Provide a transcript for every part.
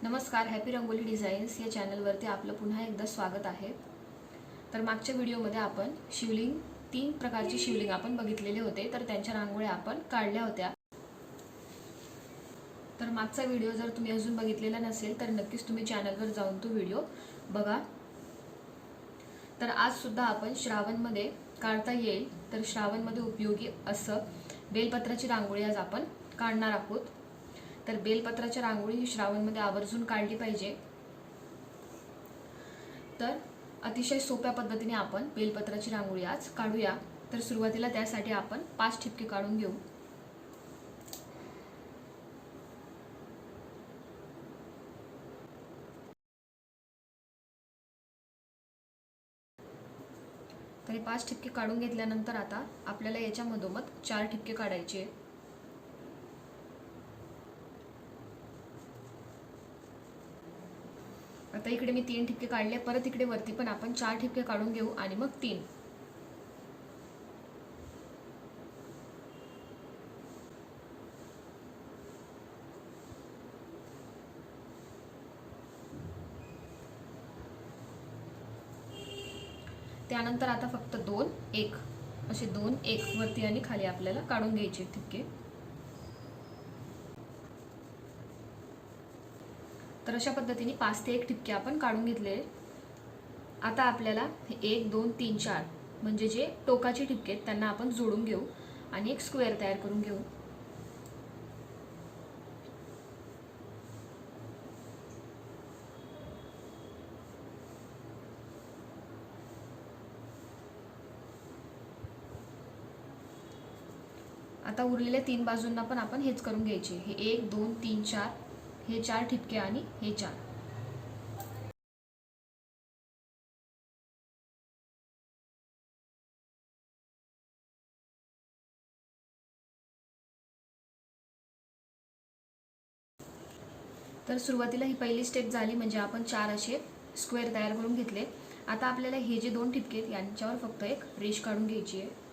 नमस्कार, happy rangoli designs या चॅनलवरती आपलं पुन्हा एकदा स्वागत आहे. तर मागच्या व्हिडिओमध्ये आपण शिवलिंग 3 प्रकारचे शिवलिंग आपण बघितलेले होते, तर त्यांच्या रांगोळ्या आपण काढल्या होत्या. तर मागचा व्हिडिओ जर तुम्ही अजून बघितलेला नसेल तर नक्कीच तुम्ही चॅनलवर जाऊन तो व्हिडिओ बघा. तर आज सुद्धा आपण श्रावणमध्ये काढता येईल तर श्रावणमध्ये उपयोगी असं बेलपत्राची रांगोळी आज आपण काढणार आहोत. तर बेलपत्राची रांगोळी ही श्रावणमध्ये आवर्जून काढली पाहिजे. तर अतिशय सोप्या पद्धतीने आपण बेलपत्राची रांगोळी आज काढूया. तर सुरुवातीला त्यासाठी आपण 5 ठिपके काढून घेऊ. तर हे 5 ठिपके काढून घेतल्यानंतर आता आपल्याला याच्या मधोमध 4 ठिपके काढायचे. आता इकडे मी 3 ठिपके काढले, परत इकडे वरती पण आपण 4 ठिपके काढून घेऊ आणि मग 3. त्यानंतर आता फक्त 2 1 असे 2 1 वरती आणि खाली आपल्याला काढून घ्यायचे ठिपके. तर अशा पद्धतीने 5 ते 1 ठिपके आपण काढून घेतले. आता आपल्याला 1 2 3 4 म्हणजे जे टोकाचे ठिपके आहेत त्यांना आपण जोडून घेऊ आणि एक स्क्वेअर तयार करून घेऊ. आता उरलेल्या 3 बाजूंना पण आपण हेच करून घ्यायचे. हे 1 2 3 4 हे 4 ठिपके आणि हे 4. तर सुरुवातीला ही पहिली स्टेप झाली, म्हणजे आपण 4 असे स्क्वेअर तयार करून घेतले. आता आपल्याला हे जे 2 ठिपके आहेत यांच्यावर फक्त एक रेष काढून घ्यायची आहे.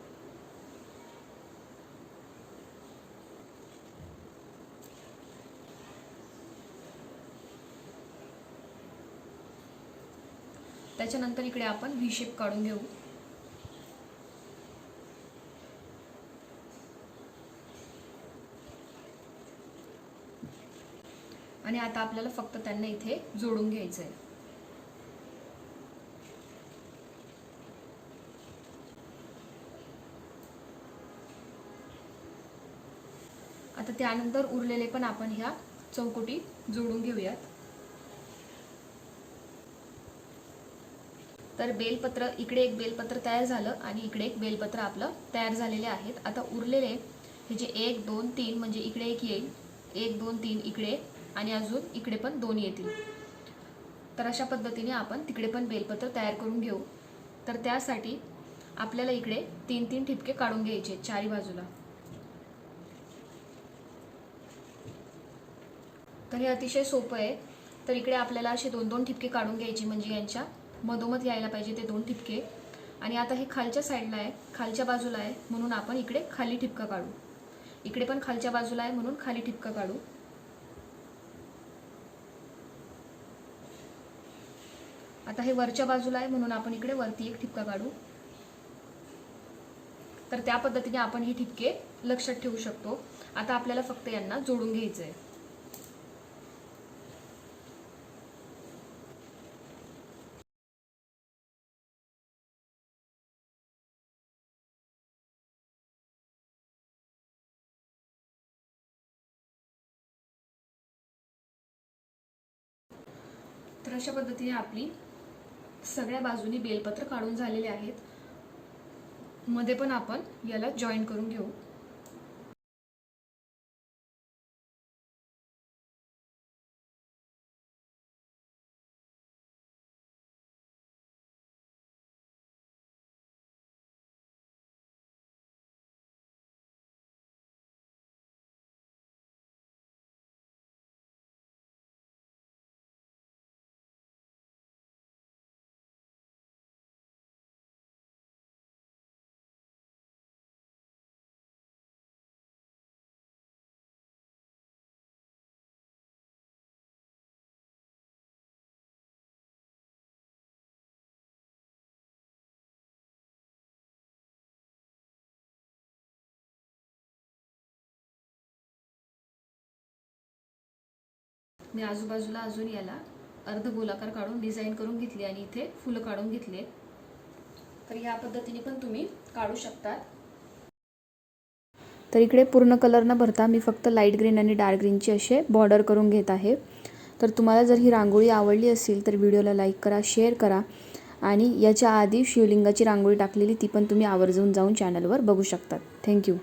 त्याच्यानंतर इकडे आपण व्ही शेप काढून घेऊ. आणि आता आपल्याला फक्त त्यांना इथे जोडून घ्यायचं आहे. आता त्यानंतर उरलेले पण आपण ह्या चौकोटी जोडून घेऊयात. तर बेलपत्र, इकडे एक बेलपत्र तयार झालं आणि इकडे एक बेलपत्र आपलं तयार झालेले आहेत. आता उरलेले हे जे 1 2 3 म्हणजे इकडे एक येईल, 1 2 3 इकडे आणि अजून इकडे पण 2 येतील. तर अशा पद्धतीने आपण तिकडे पण बेलपत्र तयार करून घेऊ. तर त्यासाठी आपल्याला इकडे 3 3 ठिपके काढून घ्यायचे चारी बाजूला. तर हे अतिशय सोपं आहे. तर इकडे आपल्याला असे 2 2 ठिपके काढून घ्यायचे, म्हणजे यांच्या मधोमध यायला पाहिजे ते 2 ठिपके. आणि आता हे खालच्या साईडला आहे, खालच्या बाजूला आहे म्हणून आपण इकडे खाली ठिपका काढू. इकडे पण खालच्या बाजूला आहे म्हणून खाली ठिपका काढू. आता हे वरच्या बाजूला आहे म्हणून आपण इकडे वरती एक ठिपका काढू. तर त्या पद्धतीने आपण ही ठिपके लक्षात ठेवू शकतो. आता आपल्याला फक्त यांना जोडून घ्यायचं आहे. तर अशा पद्धतीने आपली सगळ्या बाजूनी बेलपत्र काढून झालेले आहेत. मध्ये पण आपण याला जॉईन करून घेऊ. मी आजूबाजूला अजून याला अर्ध गोलाकार काढून डिझाईन करून घेतली आणि इथे फुलं काढून घेतले. तर ह्या पद्धतीने पण तुम्ही काढू शकता. तर इकडे पूर्ण कलर न भरता मी फक्त लाईट ग्रीन आणि डार्क ग्रीनची असे बॉर्डर करून घेत आहे. तर तुम्हाला जर ही रांगोळी आवडली असेल तर व्हिडिओला लाईक करा, शेअर करा आणि याच्या आधी शिवलिंगाची रांगोळी टाकलेली ती पण तुम्ही आवर्जून जाऊन चॅनलवर बघू शकता. थँक्यू.